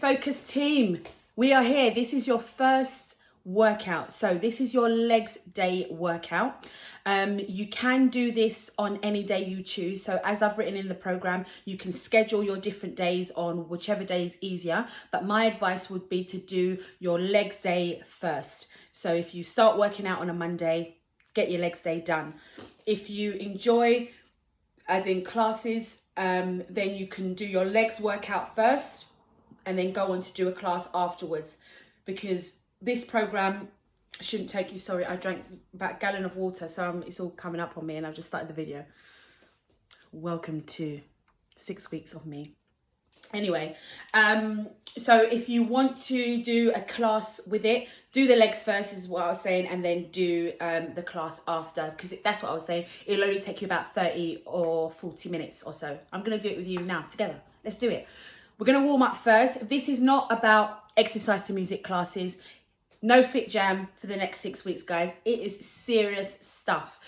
Focus team, we are here. This is your first workout. So this is your legs day workout. You can do this on any day you choose. So as I've written in the program, you can schedule your different days on whichever day is easier. But my advice would be to do your legs day first. So if you start working out on a Monday, get your legs day done. If you enjoy adding classes, then you can do your legs workout first and then go on to do a class afterwards, because this program shouldn't take you, sorry, I drank about a gallon of water, so it's all coming up on me and I've just started the video. Welcome to 6 weeks of me. Anyway, so if you want to do a class with it, do the legs first is what I was saying, and then do the class after, because that's what I was saying. It'll only take you about 30 or 40 minutes or so. I'm going to do it with you now together. Let's do it. We're going to warm up first. This is not about exercise to music classes. No fit jam for the next 6 weeks, guys. It is serious stuff.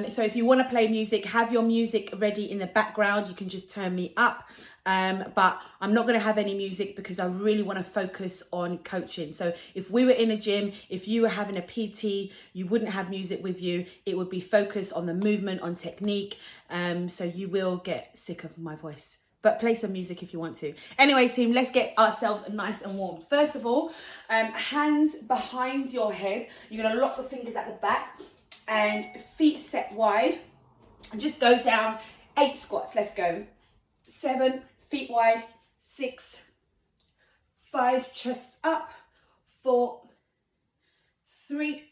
So if you want to play music, have your music ready in the background. You can just turn me up. But I'm not going to have any music because I really want to focus on coaching. So if we were in a gym, if you were having a PT, you wouldn't have music with you. It would be focused on the movement, on technique. So you will get sick of my voice. But play some music if you want to. Anyway, team, let's get ourselves nice and warm. First of all, hands behind your head. You're going to lock the fingers at the back and feet set wide. And just go down 8 squats. Let's go. 7, feet wide. 6, 5, chest up. 4, 3,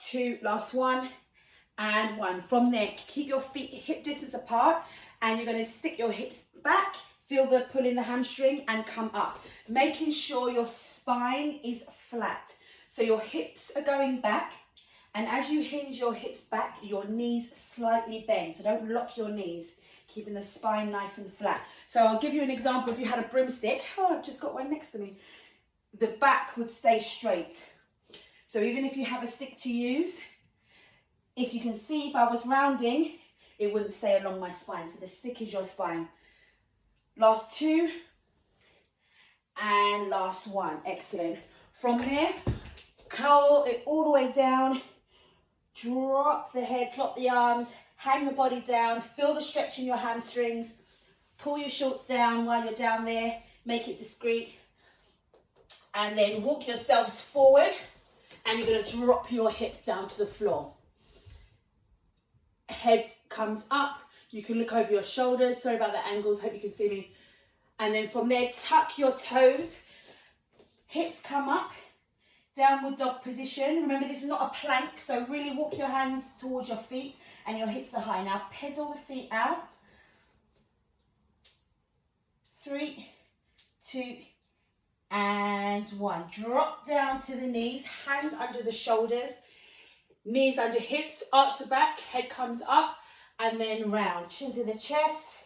2, last one, and 1. From there, keep your feet hip distance apart. And you're going to stick your hips back, feel the pull in the hamstring and come up. Making sure your spine is flat. So your hips are going back. And as you hinge your hips back, your knees slightly bend. So don't lock your knees, keeping the spine nice and flat. So I'll give you an example. If you had a broomstick, oh, I've just got one next to me. The back would stay straight. So even if you have a stick to use, if you can see, if I was rounding, it wouldn't stay along my spine. So the stick is your spine. Last 2 and last 1. Excellent. From there, curl it all the way down. Drop the head, drop the arms, hang the body down. Feel the stretch in your hamstrings. Pull your shorts down while you're down there. Make it discreet. And then walk yourselves forward. And you're going to drop your hips down to the floor. Head comes up, you can look over your shoulders, sorry about the angles, hope you can see me. And then from there, tuck your toes, hips come up, downward dog position. Remember, this is not a plank, so really walk your hands towards your feet and your hips are high. Now pedal the feet out. 3, 2, and 1. Drop down to the knees, hands under the shoulders. Knees under hips, arch the back, head comes up, and then round. Chin to the chest,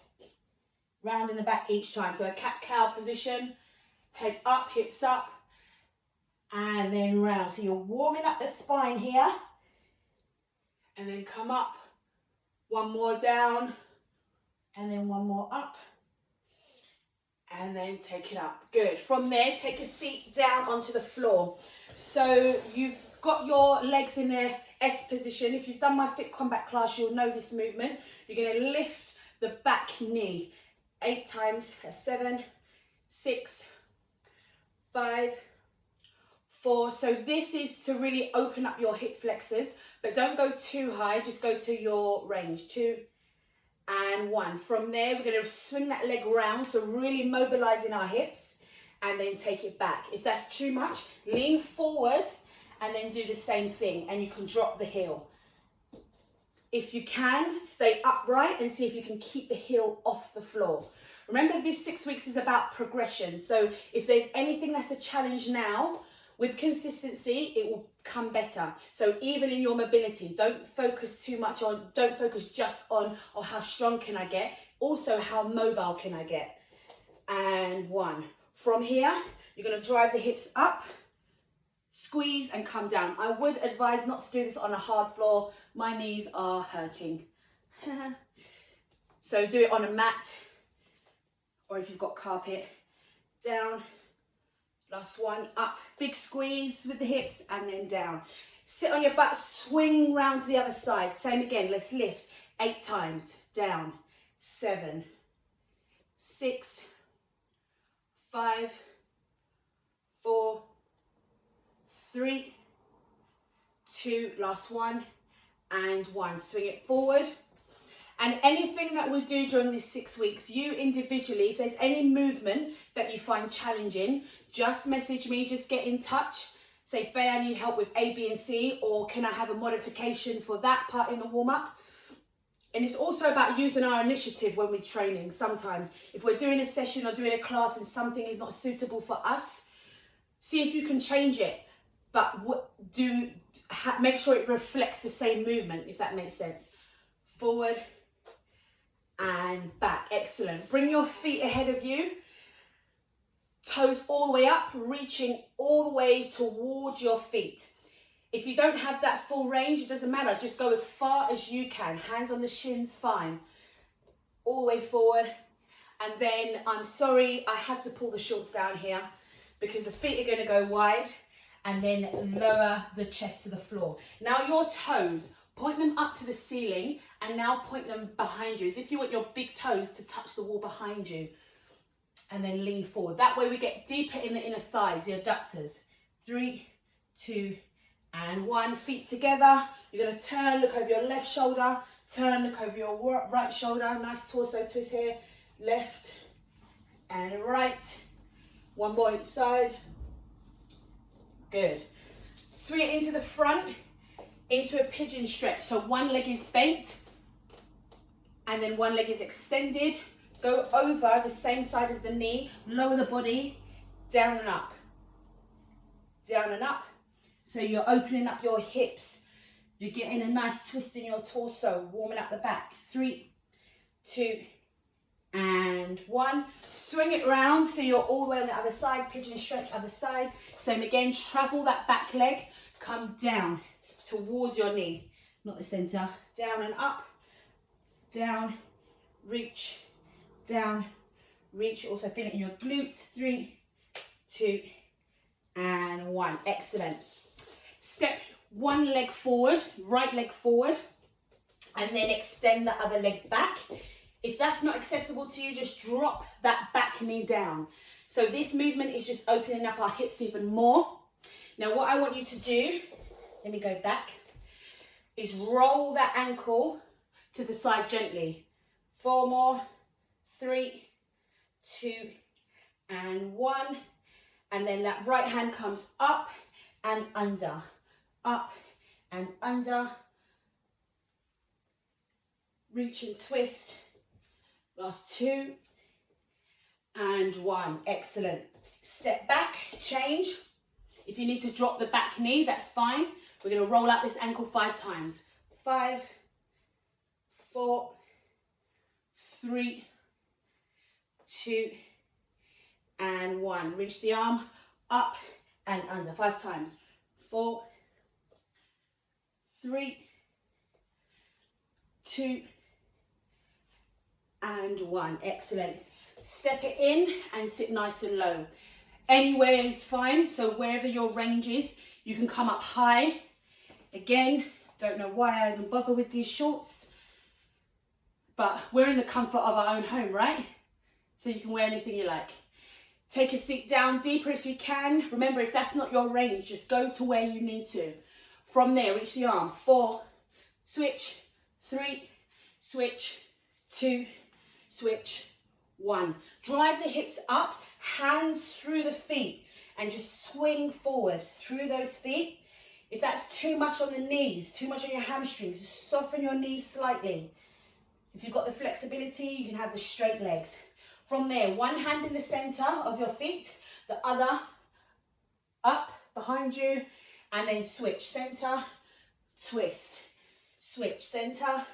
round in the back each time. So a cat-cow position, head up, hips up, and then round. So you're warming up the spine here, and then come up. 1 more down, and then 1 more up, and then take it up. Good. From there, take a seat down onto the floor. So you've got your legs in their S position. If you've done my Fit Combat class, you'll know this movement. You're going to lift the back knee 8 times. 7, 6, 5, 4. So this is to really open up your hip flexors, but don't go too high. Just go to your range. 2 and 1. From there, we're going to swing that leg round. So really mobilizing our hips and then take it back. If that's too much, lean forward and then do the same thing, and you can drop the heel. If you can, stay upright and see if you can keep the heel off the floor. Remember, this 6 weeks is about progression. So if there's anything that's a challenge now, with consistency, it will come better. So even in your mobility, don't focus just on, oh, how strong can I get? Also, how mobile can I get? And 1. From here, you're going to drive the hips up, squeeze and come down. I would advise not to do this on a hard floor. My knees are hurting. So do it on a mat, or if you've got carpet, down, last one, up, big squeeze with the hips, and then down. Sit on your butt, swing round to the other side, same again, let's lift, 8 times, down, 7, 6, 5, 4, 3, 2, last one, and 1. Swing it forward. And anything that we do during these 6 weeks, you individually, if there's any movement that you find challenging, just message me, just get in touch. Say, Faye, I need help with A, B, and C, or can I have a modification for that part in the warm-up? And it's also about using our initiative when we're training. Sometimes, if we're doing a session or doing a class and something is not suitable for us, see if you can change it, but make sure it reflects the same movement, if that makes sense. Forward and back, excellent. Bring your feet ahead of you, toes all the way up, reaching all the way towards your feet. If you don't have that full range, it doesn't matter, just go as far as you can. Hands on the shins, fine. All the way forward. And then, I'm sorry, I have to pull the shorts down here because the feet are going to go wide, and then lower the chest to the floor. Now your toes, point them up to the ceiling, and now point them behind you, as if you want your big toes to touch the wall behind you. And then lean forward. That way we get deeper in the inner thighs, the adductors. 3, 2, and 1. Feet together. You're going to turn, look over your left shoulder, turn, look over your right shoulder. Nice torso twist here. Left and right. One more each side. Good. Swing it into the front, into a pigeon stretch. So one leg is bent, and then one leg is extended. Go over the same side as the knee, lower the body, down and up. Down and up. So you're opening up your hips. You're getting a nice twist in your torso, warming up the back. 3, 2, and 1. Swing it round so you're all the way on the other side. Pigeon stretch, other side. Same again, travel that back leg. Come down towards your knee, not the center. Down and up, down, reach, down, reach. Also feel it in your glutes. 3, 2, and 1. Excellent. Step one leg forward, right leg forward, and then extend the other leg back. If that's not accessible to you, just drop that back knee down. So this movement is just opening up our hips even more. Now what I want you to do, let me go back, is roll that ankle to the side gently. 4 more, 3, 2, and 1. And then that right hand comes up and under, up and under. Reach and twist. Last 2 and 1. Excellent. Step back, change. If you need to drop the back knee, that's fine. We're going to roll out this ankle 5 times. 5, 4, 3, 2, and 1. Reach the arm up and under 5 times. 4, 3, 2, and 1. Excellent. Step it in and sit nice and low. Anywhere is fine. So wherever your range is, you can come up high. Again, don't know why I even bother with these shorts, but we're in the comfort of our own home, right? So you can wear anything you like. Take a seat down deeper if you can. Remember, if that's not your range, just go to where you need to. From there, reach the arm. 4, switch, 3, switch, 2, switch, 1. Drive the hips up, hands through the feet, and just swing forward through those feet. If that's too much on the knees, too much on your hamstrings, just soften your knees slightly. If you've got the flexibility, you can have the straight legs. From there, one hand in the center of your feet, the other up behind you, and then switch. Center, twist, switch, center.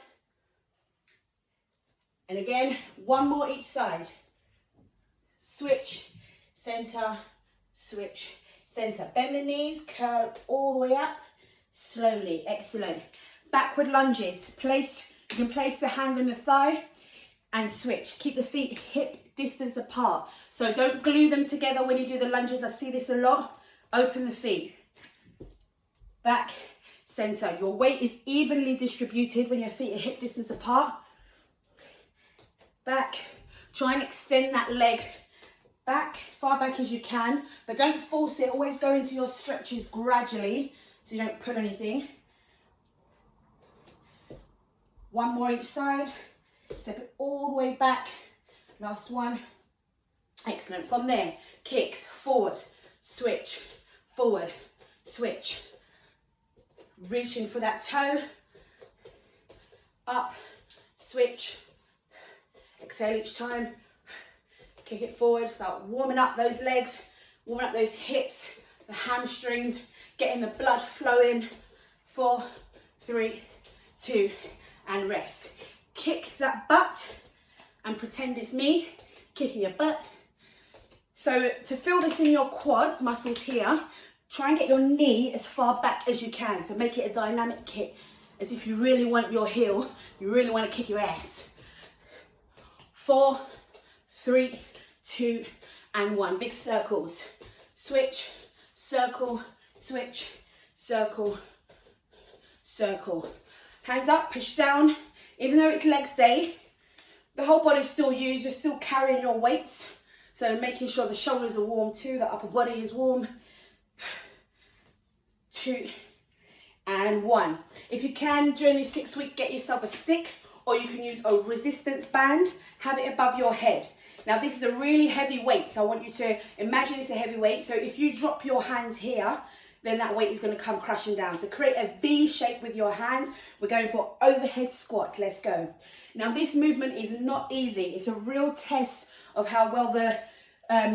And again, one more each side. Switch, center, switch, center. Bend the knees, curl all the way up, slowly. Excellent. Backward lunges. You can place the hands on the thigh and switch. Keep the feet hip distance apart. So don't glue them together when you do the lunges. I see this a lot. Open the feet. Back, center. Your weight is evenly distributed when your feet are hip distance apart. Back. Try and extend that leg back, far back as you can, but don't force it. Always go into your stretches gradually so you don't pull anything. One more each side. Step it all the way back. Last one. Excellent. From there, kicks, forward, switch, forward, switch. Reaching for that toe. Up, switch. Exhale each time. Kick it forward. Start warming up those legs, warming up those hips, the hamstrings, getting the blood flowing. 4, 3, 2, and rest. Kick that butt and pretend it's me kicking your butt. So to feel this in your quads, muscles here, try and get your knee as far back as you can. So make it a dynamic kick, as if you really want your heel, you really want to kick your ass. 4, 3, 2, and 1. Big circles. Switch, circle, switch, circle, circle. Hands up, push down. Even though it's legs day, the whole body's still used. You're still carrying your weights. So making sure the shoulders are warm too, the upper body is warm. 2, and 1. If you can, during this 6 week, get yourself a stick, or you can use a resistance band. Have it above your head. Now this is a really heavy weight, so I want you to imagine it's a heavy weight. So if you drop your hands here, then that weight is going to come crashing down. So create a V shape with your hands. We're going for overhead squats. Let's go. Now this movement is not easy. It's a real test of how well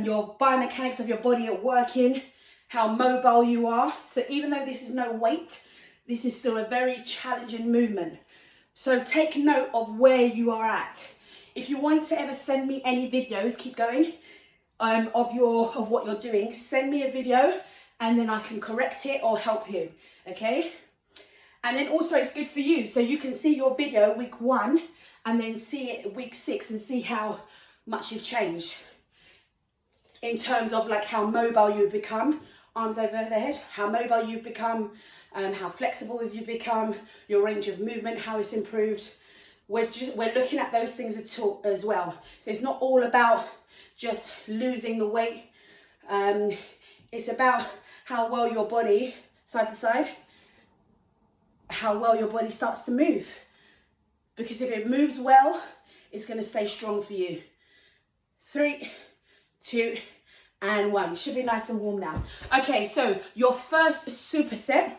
your biomechanics of your body are working, how mobile you are. So even though this is no weight, this is still a very challenging movement. So take note of where you are at. If you want to ever send me any videos, keep going, of what you're doing, send me a video and then I can correct it or help you, okay? And then also it's good for you, so you can see your video week 1 and then see it week 6 and see how much you've changed in terms of like how mobile you've become, arms over the head, how mobile you've become, how flexible have you become, your range of movement, how it's improved. We're looking at those things as well. So it's not all about just losing the weight. It's about how well your body, side to side, how well your body starts to move. Because if it moves well, it's going to stay strong for you. 3, 2, and 1. You should be nice and warm now. Okay, so your first superset,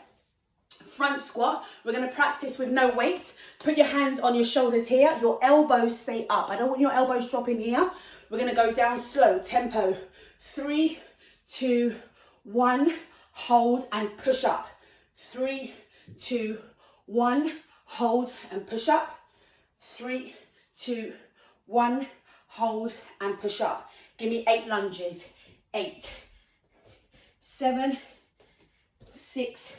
front squat. We're going to practice with no weights. Put your hands on your shoulders here. Your elbows stay up. I don't want your elbows dropping here. We're going to go down slow, tempo. 3, 2, 1. Hold and push up. 3, 2, 1. Hold and push up. 3, 2, 1. Hold and push up. Give me 8 lunges. 8, 7, 6,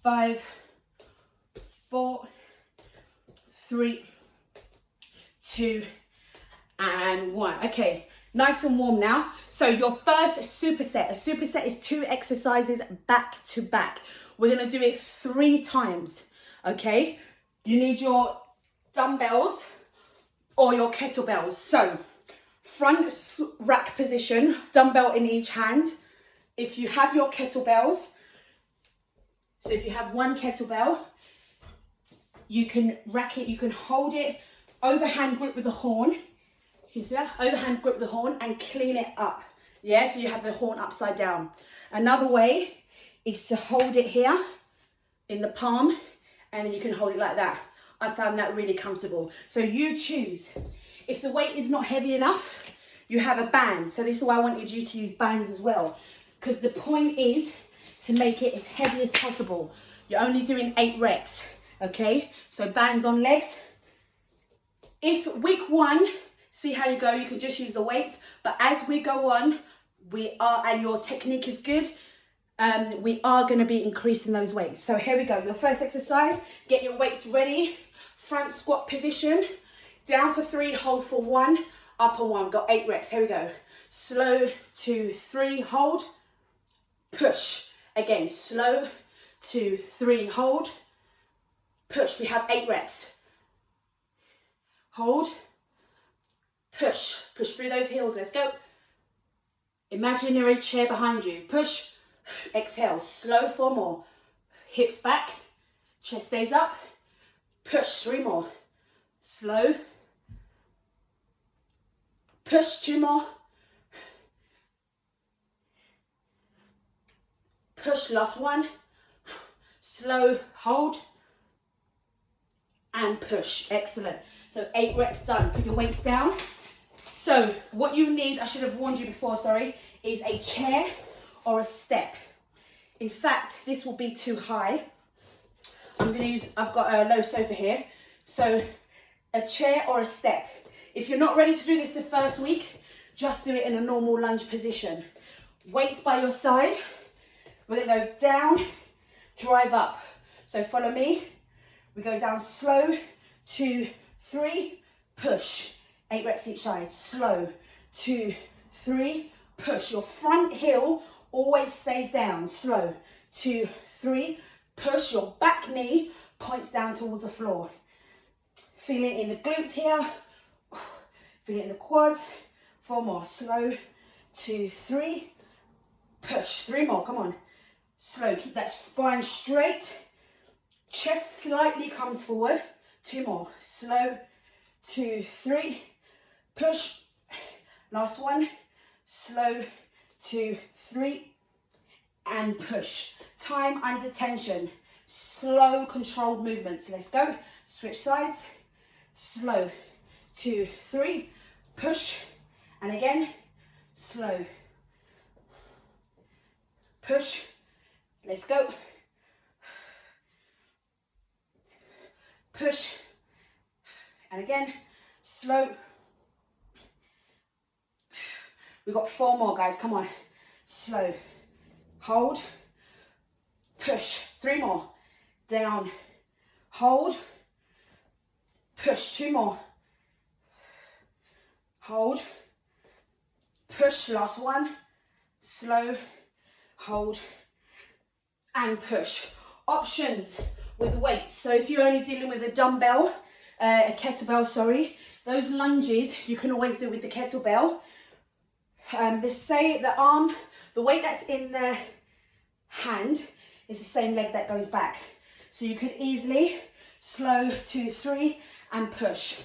5, 4, 3, 2, and 1. Okay, nice and warm now. So your first superset, a superset is 2 exercises back to back. We're going to do it 3 times, okay? You need your dumbbells or your kettlebells. So front rack position, dumbbell in each hand. If you have your kettlebells, so if you have one kettlebell, you can rack it, you can hold it, overhand grip with the horn. You see that? Overhand grip with the horn and clean it up. Yeah, so you have the horn upside down. Another way is to hold it here in the palm and then you can hold it like that. I found that really comfortable. So you choose. If the weight is not heavy enough, you have a band. So this is why I wanted you to use bands as well. Because the point is to make it as heavy as possible. You're only doing 8 reps, okay? So bands on legs. If week 1, see how you go, you can just use the weights. But as we go on, and your technique is good, we are gonna be increasing those weights. So here we go, your first exercise, get your weights ready. Front squat position, down for 3, hold for 1, Up on one, got 8 reps, here we go. Slow, 2, 3, hold, push. Again, slow, 2, 3, hold, push. We have 8 reps. Hold, push. Push through those heels, let's go. Imaginary chair behind you. Push, exhale, slow, 4 more. Hips back, chest stays up, push, 3 more. Slow, push, 2 more. Push, last one. Slow, hold, and push. Excellent. So 8 reps done. Put your weights down. So what you need, I should have warned you before, sorry, is a chair or a step. In fact, this will be too high. I've got a low sofa here. So a chair or a step. If you're not ready to do this the first week, just do it in a normal lunge position. Weights by your side. We're gonna go down, drive up. So follow me. We go down slow, 2, 3, push. 8 reps each side. Slow, 2, 3, push. Your front heel always stays down. Slow, 2, 3, push. Your back knee points down towards the floor. Feel it in the glutes here. Feel it in the quads. 4 more. Slow, 2, 3, push. 3 more, come on. Slow, keep that spine straight. Chest slightly comes forward. 2 more. Slow, 2, 3, push. Last one. Slow, 2, 3, and push. Time under tension. Slow, controlled movements. Let's go. Switch sides. Slow, 2, 3, push. And again, slow. Push. Let's go. Push. And again, slow. We've got 4 more, guys. Come on. Slow. Hold. Push. 3 more. Down. Hold. Push. 2 more. Hold. Push. Last one. Slow. Hold. And push. Options with weights. So if you're only dealing with a dumbbell, a kettlebell, sorry, those lunges you can always do with the kettlebell. The weight that's in the hand is the same leg that goes back. So you could easily slow, 2, 3, and push.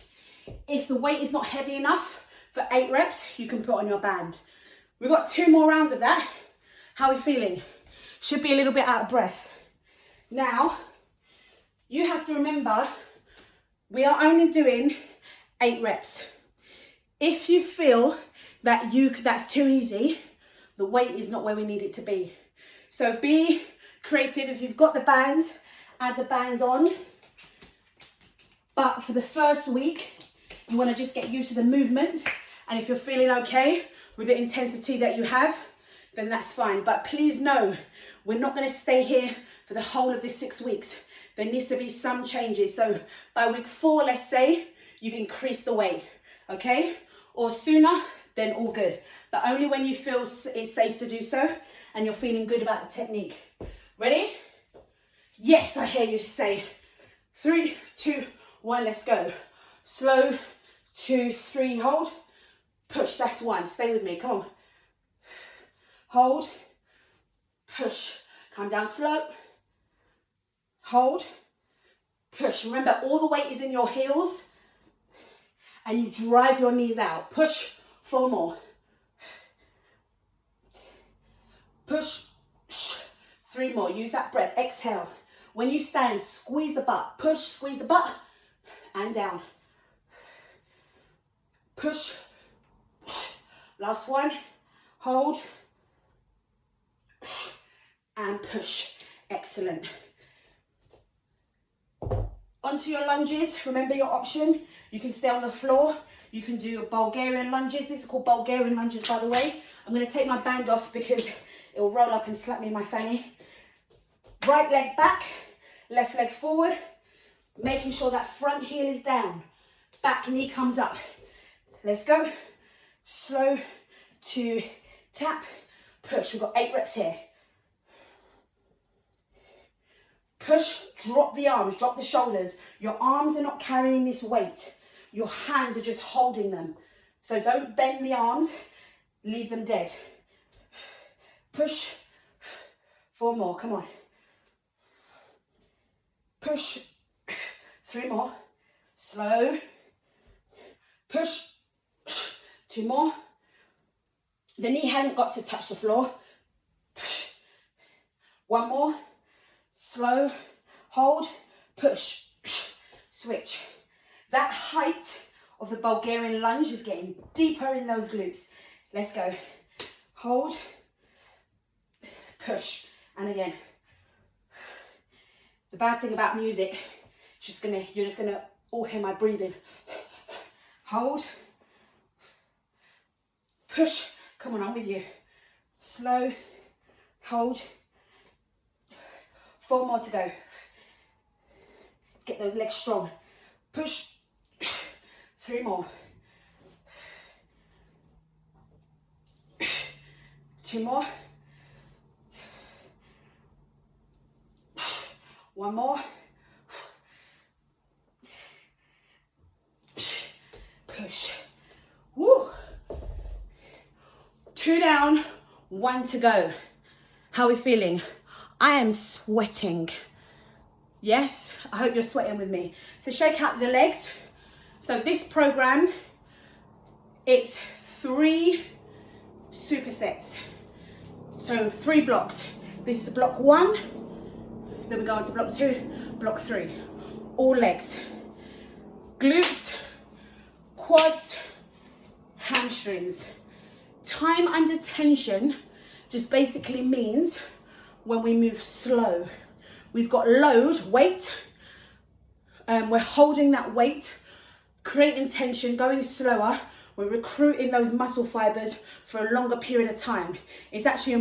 If the weight is not heavy enough for 8 reps, you can put on your band. We've got 2 more rounds of that. How are we feeling? Should be a little bit out of breath. Now, you have to remember, we are only doing 8 reps. If you feel that that's too easy, the weight is not where we need it to be. So be creative. If you've got the bands, add the bands on. But for the first week, you want to just get used to the movement. And if you're feeling okay with the intensity that you have, then that's fine. But please know, we're not going to stay here for the whole of this 6 weeks. There needs to be some changes. So by week 4, let's say, you've increased the weight, okay? Or sooner, then all good. But only when you feel it's safe to do so and you're feeling good about the technique. Ready? Yes, I hear you say. 3, 2, 1, let's go. Slow, 2, 3, hold. Push, that's 1. Stay with me, come on. Hold, push, come down slow, hold, push. Remember, all the weight is in your heels and you drive your knees out. Push, 4 more. Push, 3 more. Use that breath, exhale. When you stand, squeeze the butt. Push, squeeze the butt, and down. Push, last one, hold, and push. Excellent. Onto your lunges. Remember your option. You can stay on the floor. You can do Bulgarian lunges. This is called Bulgarian lunges, by the way. I'm going to take my band off because it will roll up and slap me in my fanny. Right leg back, left leg forward, making sure that front heel is down. Back knee comes up. Let's go. Slow to tap, push. We've got 8 reps here. Push, drop the arms, drop the shoulders. Your arms are not carrying this weight. Your hands are just holding them. So don't bend the arms, leave them dead. Push, 4 more, come on. Push, 3 more, slow. Push, 2 more. The knee hasn't got to touch the floor. 1 more, slow, hold, push, switch. That height of the Bulgarian lunge is getting deeper in those glutes. Let's go. Hold, push, and again. The bad thing about music, you're just gonna all hear my breathing. Hold, push, come on, I'm with you. Slow, hold, 4 more to go. Let's get those legs strong. Push, 3 more. 2 more. 1 more. Push. Woo. 2 down, 1 to go. How are we feeling? I am sweating. Yes, I hope you're sweating with me. So shake out the legs. So this program, it's 3 supersets. So 3 blocks. This is block 1, then we go on to block 2, block 3. All legs. Glutes, quads, hamstrings. Time under tension just basically means when we move slow. We've got load, weight, we're holding that weight, creating tension, going slower. We're recruiting those muscle fibers for a longer period of time. It's actually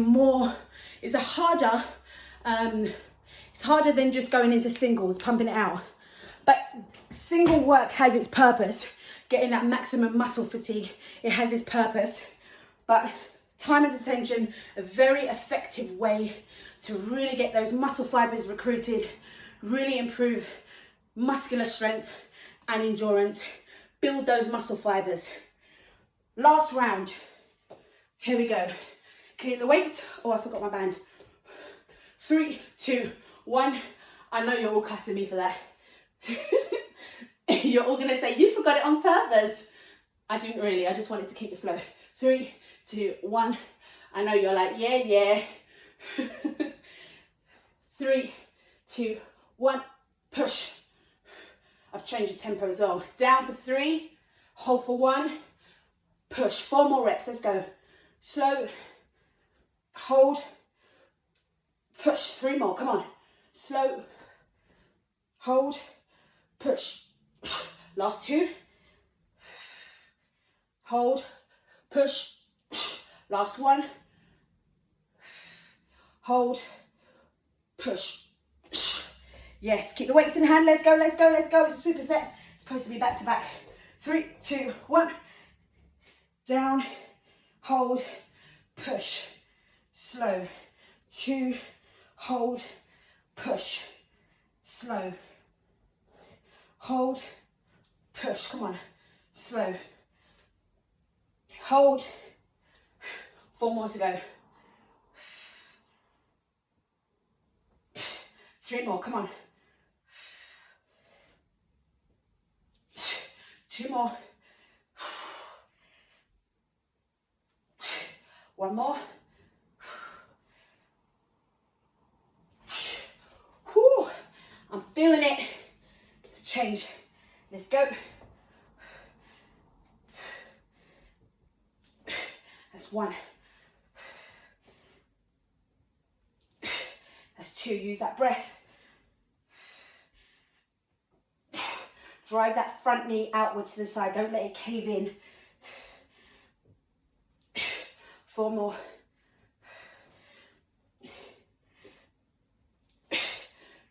it's harder than just going into singles, pumping it out. But single work has its purpose, getting that maximum muscle fatigue, it has its purpose. But time and attention, a very effective way to really get those muscle fibers recruited, really improve muscular strength and endurance, build those muscle fibers. Last round, here we go. Clean the weights. Oh, I forgot my band. 3, 2, 1. I know you're all cussing me for that. You're all gonna say, you forgot it on purpose. I didn't really, I just wanted to keep the flow. 3, 2, 1. I know you're like, yeah. 3, 2, 1, push. I've changed the tempo as well. Down for 3, hold for 1, push. 4 more reps, let's go. Slow, hold, push. 3 more, come on. Slow, hold, push. Last 2. Hold, push. Last 1. Hold, push. Yes, keep the weights in hand. Let's go. It's a superset. It's supposed to be back to back. 3, 2, 1. Down, hold, push. Slow. 2, hold, push. Slow. Hold, push. Come on. Slow. Hold. 4 more to go. 3 more, come on. 2 more. 1 more. Whew. I'm feeling it. Change. Let's go. That's 1. That's 2. Use that breath. Drive that front knee outward to the side. Don't let it cave in. 4 more.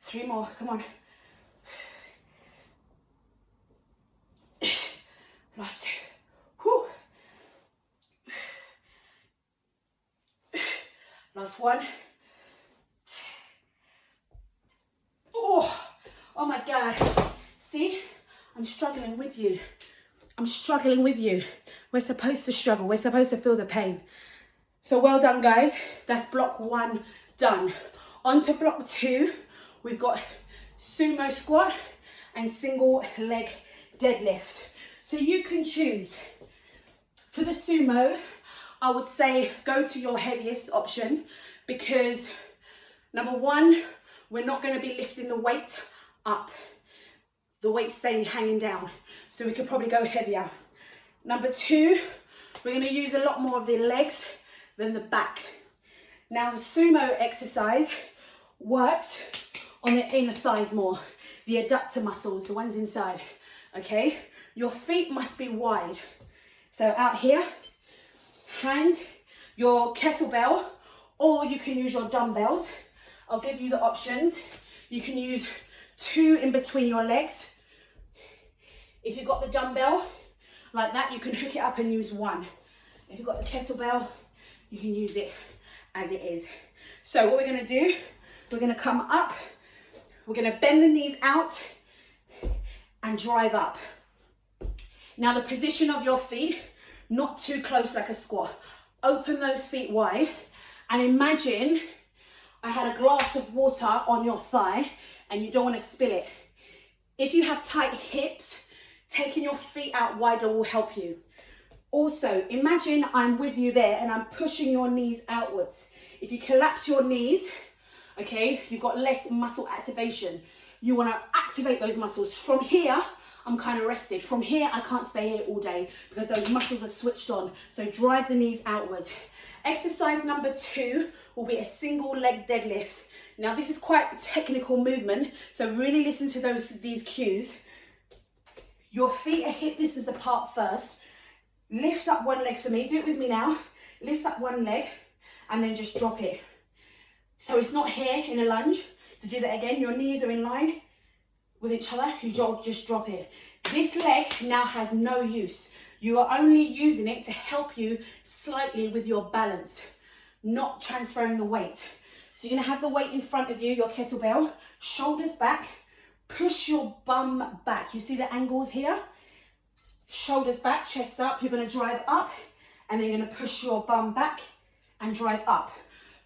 3 more. Come on. Last 2. Last one. Oh my God. See, I'm struggling with you. I'm struggling with you. We're supposed to struggle. We're supposed to feel the pain. So well done, guys. That's block 1 done. On to block 2. We've got sumo squat and single leg deadlift. So you can choose. For the sumo, I would say go to your heaviest option because number 1, we're not going to be lifting the weight up. The weight staying hanging down. So we could probably go heavier. Number 2, we're going to use a lot more of the legs than the back. Now the sumo exercise works on the inner thighs more, the adductor muscles, the ones inside, okay? Your feet must be wide. So out here, hand your kettlebell, or you can use your dumbbells. I'll give you the options. You can use 2 in between your legs. If you've got the dumbbell like that, you can hook it up and use 1. If you've got the kettlebell, you can use it as it is. So what we're going to do, we're going to come up, we're going to bend the knees out and drive up. Now the position of your feet, not too close like a squat. Open those feet wide and imagine I had a glass of water on your thigh and you don't want to spill it. If you have tight hips, taking your feet out wider will help you. Also, imagine I'm with you there and I'm pushing your knees outwards. If you collapse your knees, okay, you've got less muscle activation. You want to activate those muscles. From here, I'm kind of rested. From here, I can't stay here all day because those muscles are switched on. So drive the knees outwards. Exercise number 2 will be a single leg deadlift. Now this is quite a technical movement, so really listen to these cues. Your feet are hip distance apart first. Lift up one leg for me. Do it with me now. Lift up one leg and then just drop it. So it's not here in a lunge. So do that again. Your knees are in line with each other. You just drop it. This leg now has no use. You are only using it to help you slightly with your balance, not transferring the weight. So you're going to have the weight in front of you, your kettlebell, shoulders back, push your bum back. You see the angles here? Shoulders back, chest up. You're going to drive up and then you're going to push your bum back and drive up.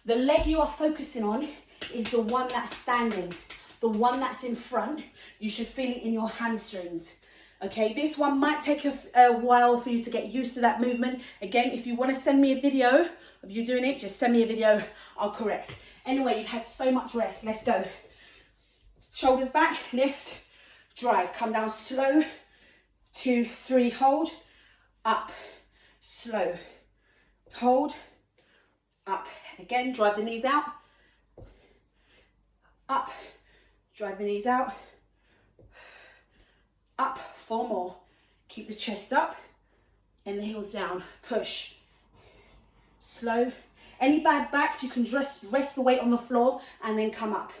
The leg you are focusing on is the one that's standing, the one that's in front. You should feel it in your hamstrings. Okay, this one might take a while for you to get used to that movement. Again, if you want to send me a video of you doing it, just send me a video, I'll correct. Anyway, you've had so much rest, let's go. Shoulders back, lift, drive, come down slow, 2, 3, hold, up, slow, hold, up. Again, drive the knees out, up, drive the knees out, up, 4 more. Keep the chest up and the heels down. Push. Slow. Any bad backs, you can just rest the weight on the floor and then come up.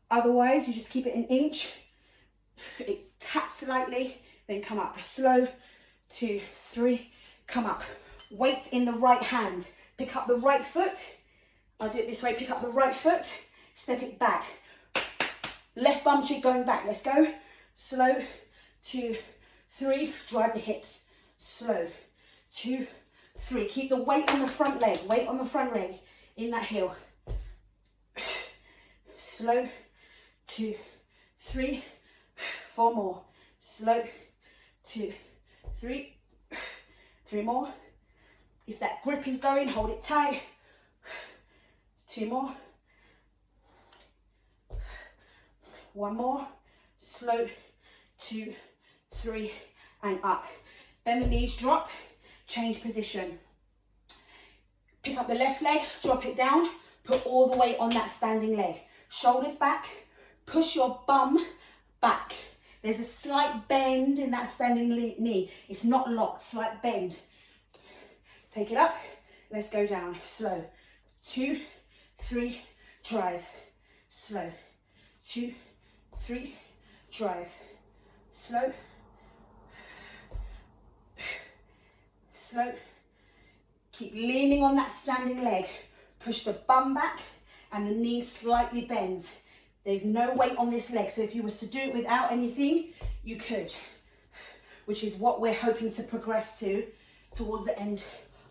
Otherwise, you just keep it an inch. It taps slightly, then come up. Slow. 2, 3, come up. Weight in the right hand. Pick up the right foot. I'll do it this way. Pick up the right foot. Step it back. Left bum cheek going back. Let's go. Slow. 2, 3, drive the hips, slow, 2, 3, keep the weight on the front leg, in that heel, slow, 2, 3, 4 more, slow, 2, 3, 3 more. If that grip is going, hold it tight, 2 more, 1 more, slow, 2, 3, and up. Then the knees drop, change position. Pick up the left leg, drop it down, put all the weight on that standing leg. Shoulders back, push your bum back. There's a slight bend in that standing knee. It's not locked, slight bend. Take it up, let's go down, slow. 2, 3, drive, slow. 2, 3, drive, slow. Slow. Keep leaning on that standing leg. Push the bum back and the knee slightly bends. There's no weight on this leg, so if you was to do it without anything, you could, which is what we're hoping to progress to towards the end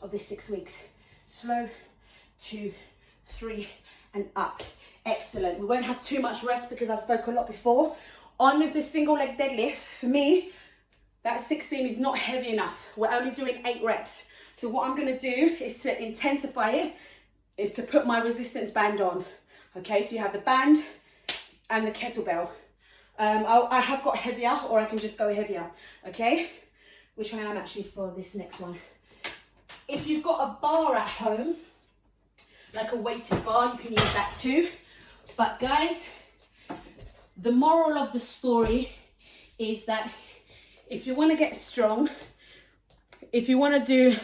of this 6 weeks. Slow, 2, 3, and up. Excellent. We won't have too much rest because I spoke a lot before. On with the single leg deadlift, for me, that 16 is not heavy enough. We're only doing 8 reps. So what I'm gonna do is to intensify it, is to put my resistance band on. Okay, so you have the band and the kettlebell. I have got heavier, or I can just go heavier, okay? Which I am actually for this next one. If you've got a bar at home, like a weighted bar, you can use that too. But guys, the moral of the story is that if you want to get strong, if you want to do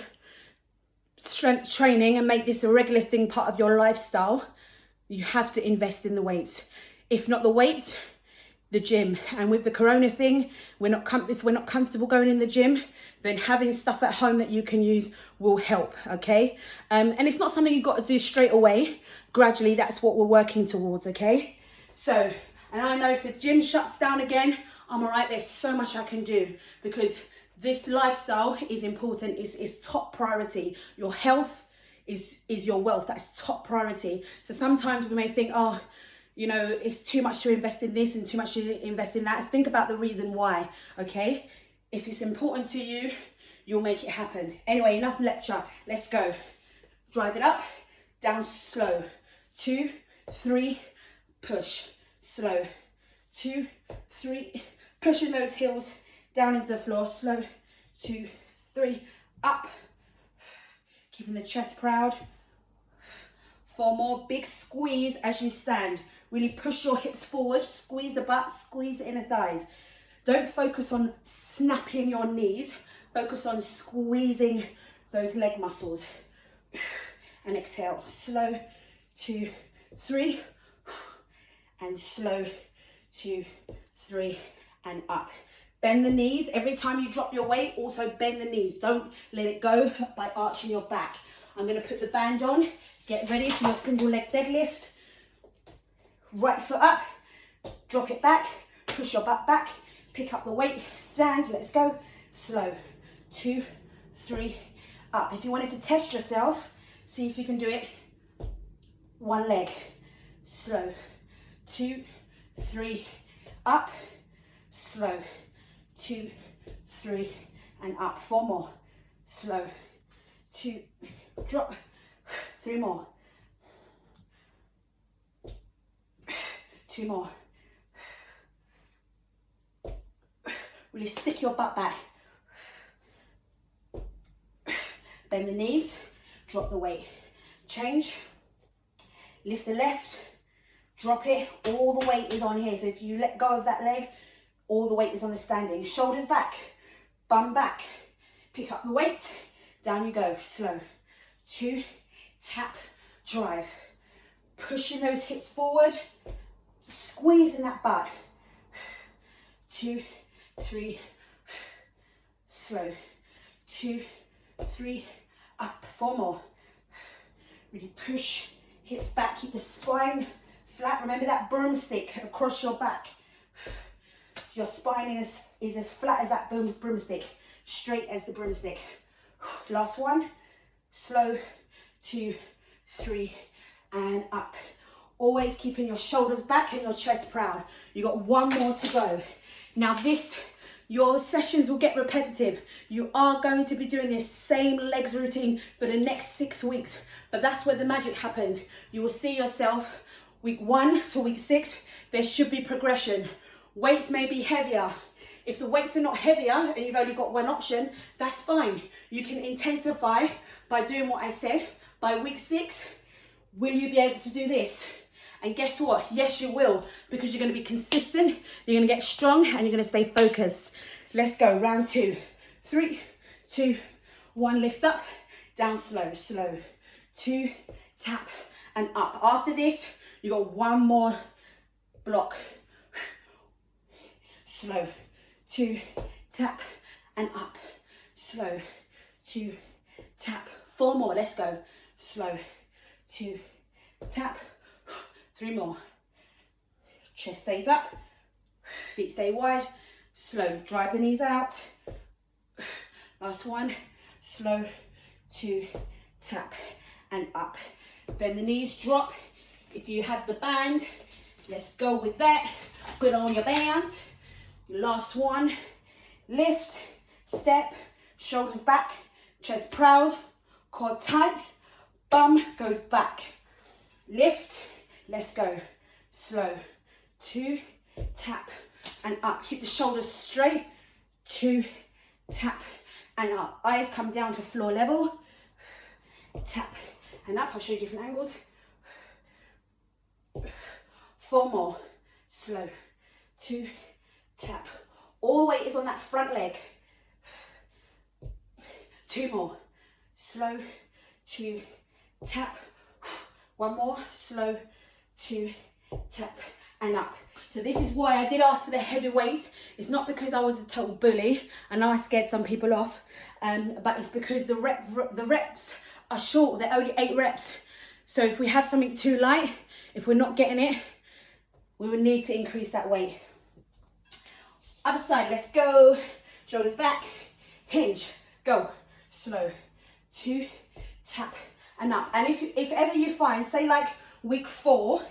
strength training and make this a regular thing, part of your lifestyle, you have to invest in the weights. If not the weights, the gym. And with the corona thing, if we're not comfortable going in the gym, then having stuff at home that you can use will help, okay? And it's not something you've got to do straight away. Gradually, that's what we're working towards, okay? So, and I know if the gym shuts down again, I'm all right. There's so much I can do because this lifestyle is important. It's top priority. Your health is your wealth. That's top priority. So sometimes we may think, oh, you know, it's too much to invest in this and too much to invest in that. Think about the reason why, okay? If it's important to you, you'll make it happen. Anyway, enough lecture. Let's go. Drive it up, down slow. 2, 3, push. Slow. 2, 3, pushing those heels down into the floor. Slow. 2, 3, up. Keeping the chest proud. 4 more. Big squeeze as you stand. Really push your hips forward, squeeze the butt, squeeze the inner thighs. Don't focus on snapping your knees. Focus on squeezing those leg muscles. And exhale. Slow, 2, 3. And slow, 2, 3, and up. Bend the knees. Every time you drop your weight, also bend the knees. Don't let it go by arching your back. I'm going to put the band on. Get ready for your single leg deadlift. Right foot up, drop it back, push your butt back, pick up the weight, stand, let's go. Slow, 2, 3, up. If you wanted to test yourself, see if you can do it. 1 leg, slow, 2, 3, up, slow, 2, 3, and up. 4 more, slow, 2, drop, 3 more. 2 more. Really stick your butt back. Bend the knees, drop the weight. Change, lift the left, drop it. All the weight is on here. So if you let go of that leg, all the weight is on the standing. Shoulders back, bum back. Pick up the weight, down you go. Slow. 2, tap, drive. Pushing those hips forward. Squeezing that butt. 2, 3, slow. 2, 3, up. 4 more. Really push, hips back, keep the spine flat. Remember that broomstick across your back. Your spine is as flat as that broomstick, straight as the broomstick. Last one. Slow. 2, 3, and up. Always keeping your shoulders back and your chest proud. You got 1 more to go. Now your sessions will get repetitive. You are going to be doing this same legs routine for the next 6 weeks, but that's where the magic happens. You will see yourself week 1 to week 6, there should be progression. Weights may be heavier. If the weights are not heavier and you've only got 1 option, that's fine. You can intensify by doing what I said. By week 6, will you be able to do this? And guess what? Yes, you will, because you're going to be consistent, you're going to get strong, and you're going to stay focused. Let's go. Round 2. 3, 2, 1. Lift up, down slow, slow. 2, tap, and up. After this, you got 1 more block. Slow. 2, tap, and up. Slow. 2, tap. 4 more. Let's go. Slow. 2, tap, 3 more. Chest stays up, feet stay wide, slow, drive the knees out. Last one, slow, 2, tap, and up. Bend the knees, drop. If you have the band, let's go with that. Put on your bands. Last one, lift, step, shoulders back, chest proud, core tight, bum goes back. Lift, let's go. Slow, 2, tap, and up. Keep the shoulders straight, 2, tap, and up. Eyes come down to floor level. Tap, and up. I'll show you different angles. 4 more. Slow, 2, tap. All the weight is on that front leg. 2 more. Slow, 2, tap. 1 more. Slow, 2, tap, and up. So this is why I did ask for the heavy weights. It's not because I was a total bully. I know I scared some people off, but it's because the reps are short. They're only 8 reps. So if we have something too light, if we're not getting it, we will need to increase that weight. Other side, let's go. Shoulders back, hinge, go. Slow, 2, tap, and up. And if ever you find, say like week 4,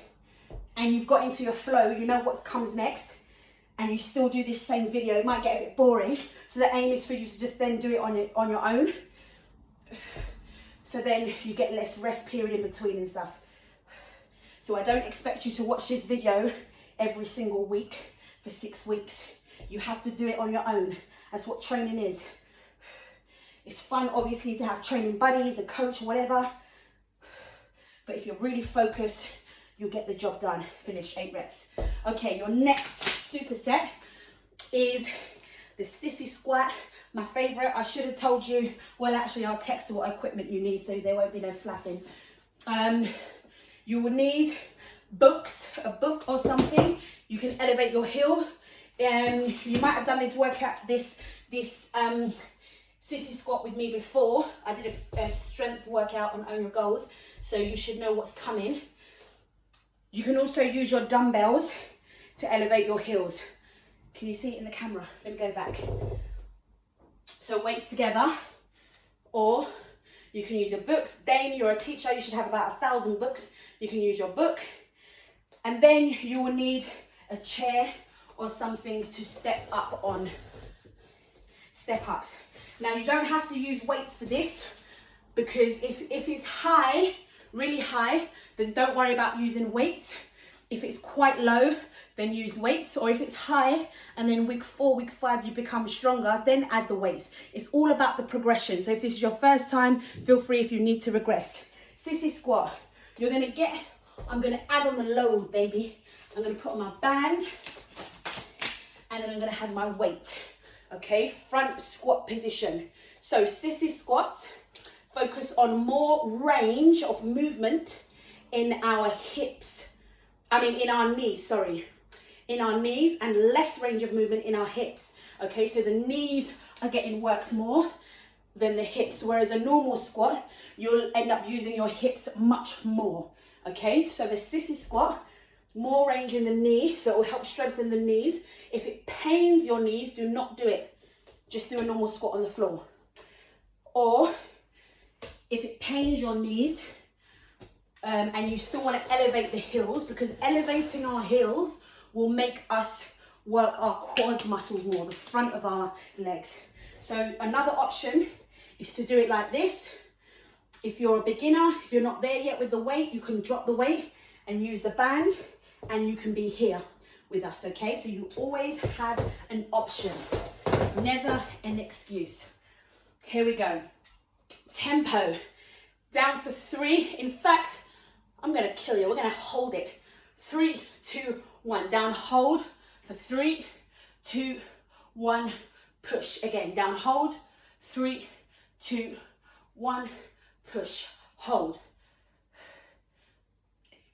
and you've got into your flow, you know what comes next, and you still do this same video, it might get a bit boring. So the aim is for you to just then do it on your own. So then you get less rest period in between and stuff. So I don't expect you to watch this video every single week for 6 weeks. You have to do it on your own. That's what training is. It's fun, obviously, to have training buddies, a coach, whatever. But if you're really focused, you'll get the job done. Finish 8 reps. Okay, your next superset is the sissy squat. My favorite. I should have told you, well, actually, I'll text what equipment you need so there won't be no flapping. You will need a book or something. You can elevate your heel. You might have done this workout, this sissy squat with me before. I did a strength workout on Own Your Goals, so you should know what's coming. You can also use your dumbbells to elevate your heels. Can you see it in the camera? Let me go back. So weights together, or you can use your books. Dane, you're a teacher, you should have about 1,000 books. You can use your book. And then you will need a chair or something to step up on. Step ups. Now you don't have to use weights for this, because if it's high, really high, then don't worry about using weights. If it's quite low, then use weights. Or if it's high and then week 4, week 5 you become stronger, then add the weights. It's all about the progression. So if this is your first time, feel free if you need to regress. Sissy squat. You're gonna get, I'm gonna add on the load, baby. I'm gonna put on my band, and then I'm gonna have my weight. Okay, front squat position. So sissy squats focus on more range of movement in our hips. In our knees, sorry. In our knees, and less range of movement in our hips. Okay, so the knees are getting worked more than the hips, whereas a normal squat, you'll end up using your hips much more. Okay, so the sissy squat, more range in the knee, so it will help strengthen the knees. If it pains your knees, do not do it. Just do a normal squat on the floor. Or if it pains your knees, and you still want to elevate the heels, because elevating our heels will make us work our quad muscles more, the front of our legs. So another option is to do it like this. If you're a beginner, if you're not there yet with the weight, you can drop the weight and use the band, and you can be here with us, okay? So you always have an option, never an excuse. Here we go. Tempo, down for 3. In fact, I'm gonna kill you. We're gonna hold it. 3, 2, 1. Down, hold for 3, 2, 1. Push. Again, down, hold. 3, 2, 1. Push. Hold.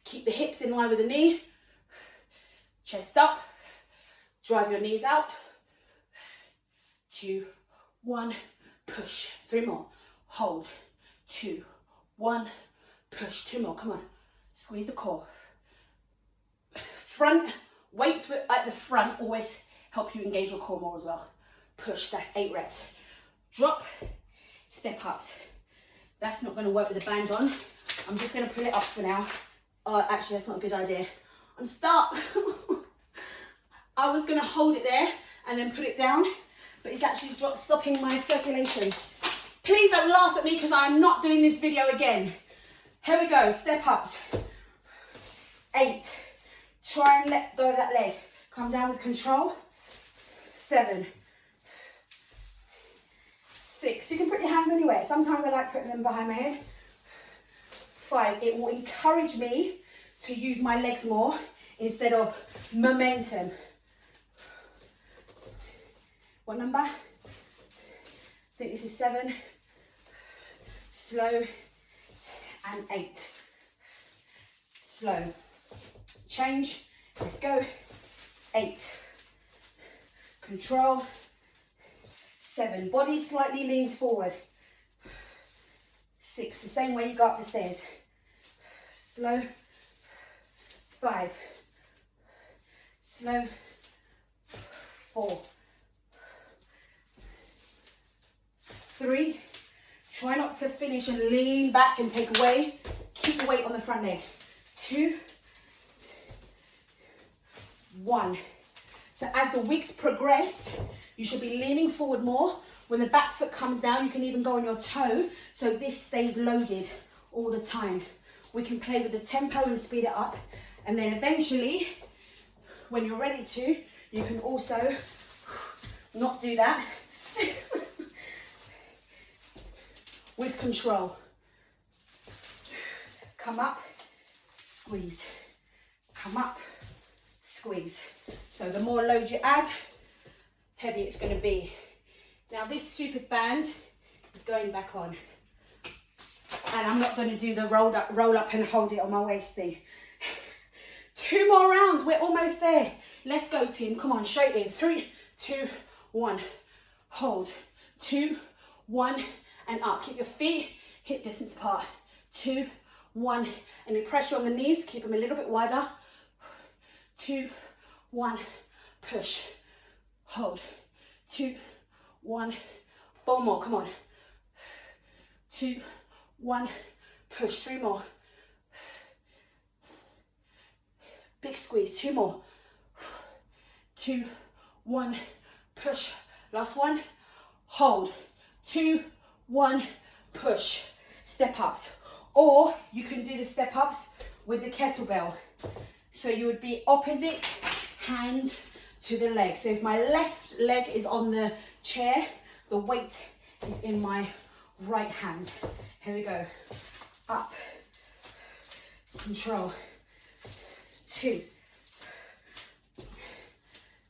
Keep the hips in line with the knee. Chest up. Drive your knees out. 2, 1. Push. 3 more. Hold. 2, 1. push. 2 more, come on. Squeeze the core. Front, weights at the front always help you engage your core more as well. Push, that's 8 reps. Drop, step ups. That's not gonna work with the band on. I'm just gonna pull it up for now. Actually, that's not a good idea. I'm stuck. I was gonna hold it there and then put it down, but it's actually stopping my circulation. Please don't laugh at me because I'm not doing this video again. Here we go, step ups. 8, try and let go of that leg. Come down with control. 7, 6, you can put your hands anywhere. Sometimes I like putting them behind my head. 5, it will encourage me to use my legs more instead of momentum. What number? I think this is 7. Slow, and 8. Slow. Change, let's go. 8. Control. 7, body slightly leans forward. 6, the same way you go up the stairs. Slow. 5. Slow. 4. 3. Try not to finish and lean back and take away. Keep the weight on the front leg. 2. 1. So as the weeks progress, you should be leaning forward more. When the back foot comes down, you can even go on your toe, so this stays loaded all the time. We can play with the tempo and speed it up, and then eventually, when you're ready to, you can also not do that with control. Come up, squeeze. Come up, squeeze. So the more load you add, heavy it's going to be. Now this stupid band is going back on. And I'm not going to do the roll up and hold it on my waist thing. 2 more rounds, we're almost there. Let's go, team. Come on, straight in. 3, 2, 1. Hold. 2, 1, and up. Keep your feet hip distance apart. 2, 1, and then pressure on the knees. Keep them a little bit wider. 2, 1, push. Hold. 2, 1, 4 more. Come on. 2, 1, push. 3 more. Big squeeze. 2 more. 2, 1, push. Last one. Hold. 2, 1, push. Step ups. Or you can do the step ups with the kettlebell. So you would be opposite hand to the leg. So if my left leg is on the chair, the weight is in my right hand. Here we go. Up. Control. 2.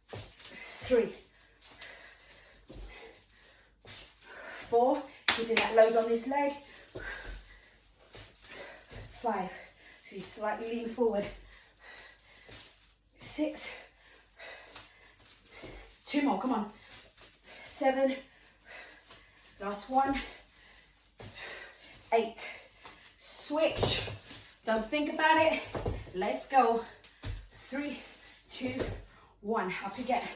3. 4. Keeping that load on this leg. 5. So you slightly lean forward. 6. 2 more, come on. 7. Last one. 8. Switch. Don't think about it. Let's go. 3, 2, 1. Up you get.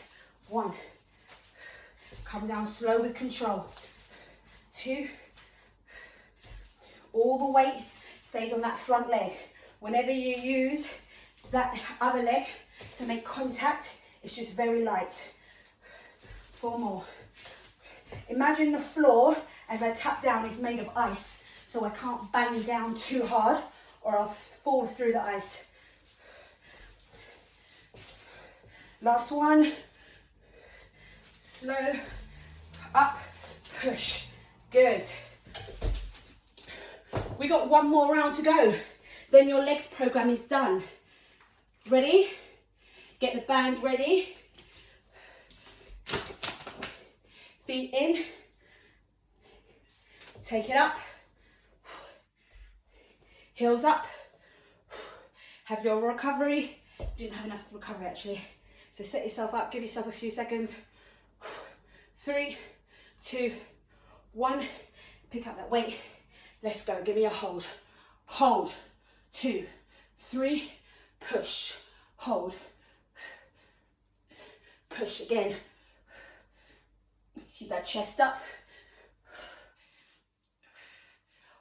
1. Come down slow with control. 2. All the weight stays on that front leg. Whenever you use that other leg to make contact, it's just very light. 4 more. Imagine the floor as I tap down is made of ice, so I can't bang down too hard or I'll fall through the ice. Last one. Slow. Up. Push. Good. We got 1 more round to go. Then your legs program is done. Ready? Get the band ready. Feet in. Take it up. Heels up. Have your recovery. Didn't have enough recovery actually. So set yourself up, give yourself a few seconds. 3, 2, 1. Pick up that weight. Let's go. Give me a hold. hold, 2, 3, push, hold, push again. Keep that chest up.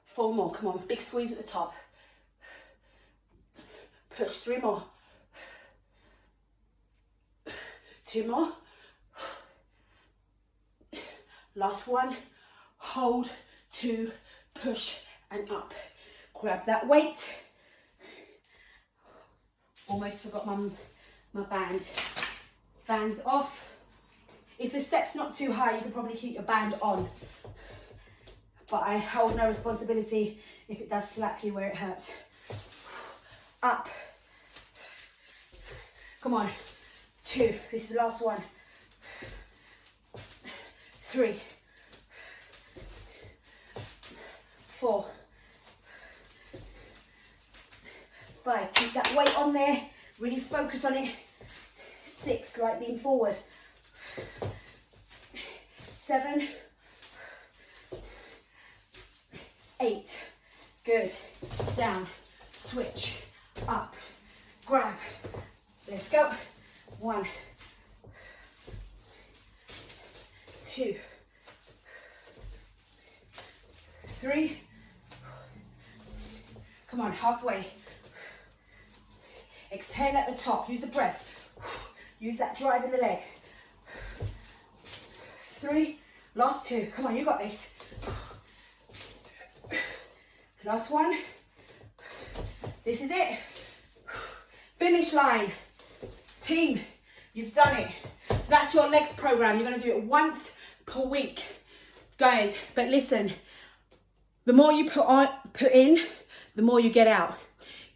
4 more, come on, big squeeze at the top. Push, 3 more. 2 more. Last one. Hold, 2, push and up. Grab that weight. Almost forgot my band. Band's off. If the step's not too high, you can probably keep your band on. But I hold no responsibility if it does slap you where it hurts. Up. Come on. 2. This is the last one. 3. 4. 5. Keep that weight on there. Really focus on it. 6. Slight lean forward. 7. 8. Good. Down. Switch. Up. Grab. Let's go. 1. 2. 3. Come on, halfway. Exhale at the top. Use the breath. Use that drive in the leg. 3. Last 2. Come on, you got this. Last one. This is it. Finish line. Team, you've done it. So that's your legs program. You're going to do it once per week, guys. But listen, the more you put in, the more you get out.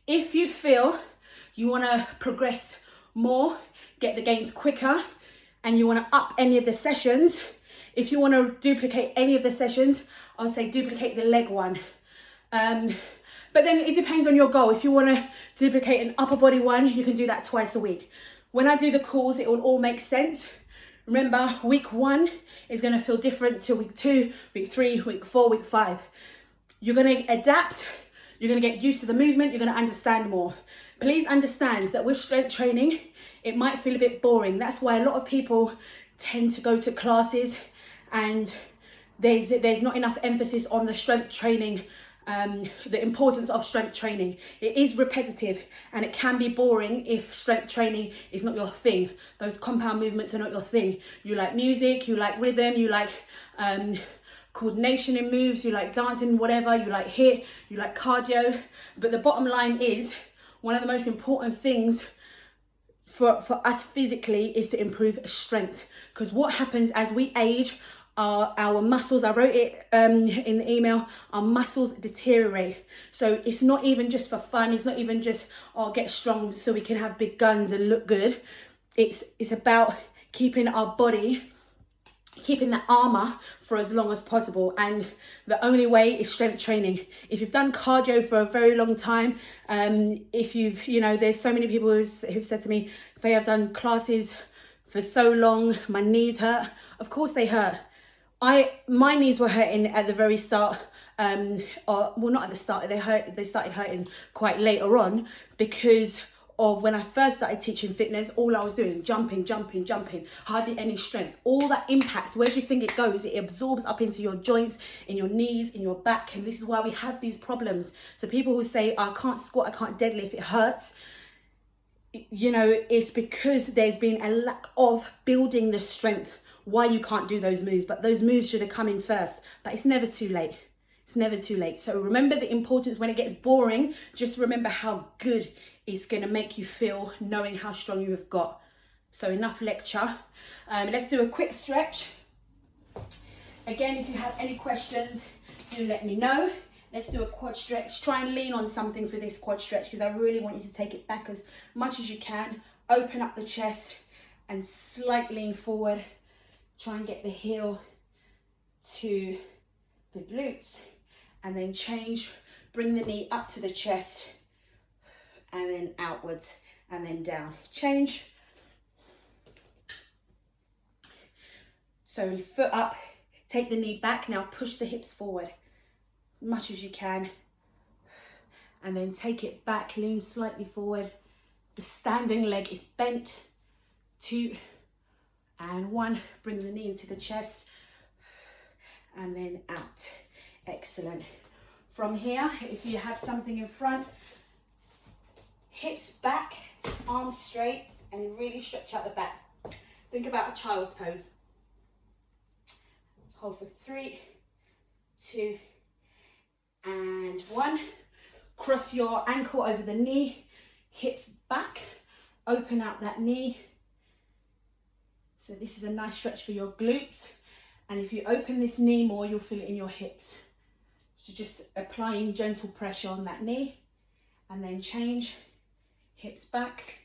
If you feel you want to progress more, get the gains quicker, and you want to up any of the sessions, if you want to duplicate any of the sessions, I'll say duplicate the leg one. But then it depends on your goal. If you want to duplicate an upper body one, you can do that twice a week. When I do the calls, it will all make sense. Remember, week 1 is going to feel different to week 2, week 3, week 4, week 5. You're going to adapt. You're going to get used to the movement. You're going to understand more. Please understand that with strength training, it might feel a bit boring. That's why a lot of people tend to go to classes and there's not enough emphasis on the strength training, the importance of strength training. It is repetitive and it can be boring if strength training is not your thing. Those compound movements are not your thing. You like music, you like rhythm, you like coordination in moves, you like dancing, whatever, you like HIIT, you like cardio. But the bottom line is, one of the most important things for us physically is to improve strength. Because what happens as we age, our muscles, I wrote it in the email, our muscles deteriorate. So it's not even just for fun. It's not even just, oh, get strong so we can have big guns and look good. It's about keeping our body, keeping that armor for as long as possible. And the only way is strength training. If you've done cardio for a very long time, if you've, there's so many people who've said to me, Faye, I've done classes for so long, my knees hurt. Of course they hurt. My knees were hurting at the very start, not at the start, they started hurting quite later on because of when I first started teaching fitness. All I was doing, jumping, hardly any strength. All that impact, where do you think it goes? It absorbs up into your joints, in your knees, in your back, and this is why we have these problems. So people who say, I can't squat, I can't deadlift, it hurts. It's because there's been a lack of building the strength why you can't do those moves, but those moves should have come in first. But it's never too late. It's never too late. So remember the importance. When it gets boring, just remember how good it's going to make you feel knowing how strong you have got. So enough lecture. Let's do a quick stretch. Again, if you have any questions, do let me know. Let's do a quad stretch. Try and lean on something for this quad stretch because I really want you to take it back as much as you can. Open up the chest and slight lean forward. Try and get the heel to the glutes and then change. Bring the knee up to the chest and then outwards and then down. Change. So foot up, take the knee back. Now push the hips forward as much as you can and then take it back, lean slightly forward. The standing leg is bent. 2 and 1. Bring the knee into the chest and then out. Excellent. From here, if you have something in front, hips back, arms straight, and really stretch out the back. Think about a child's pose. Hold for 3, 2, and 1. Cross your ankle over the knee, hips back, open out that knee. So this is a nice stretch for your glutes. And if you open this knee more, you'll feel it in your hips. So just applying gentle pressure on that knee, and then change, hips back,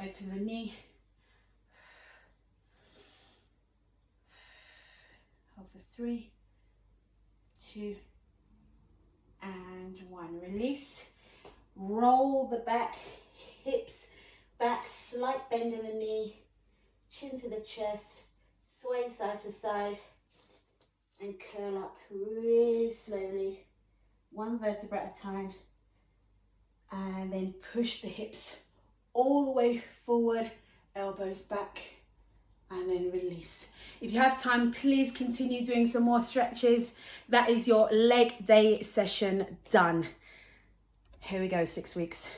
open the knee. Hold for 3, 2, and 1. Release. Roll the back, hips back, slight bend in the knee, chin to the chest, sway side to side, and curl up really slowly, 1 vertebra at a time. And then push the hips all the way forward, elbows back, and then release. If you have time, please continue doing some more stretches. That is your leg day session done. Here we go, 6 weeks.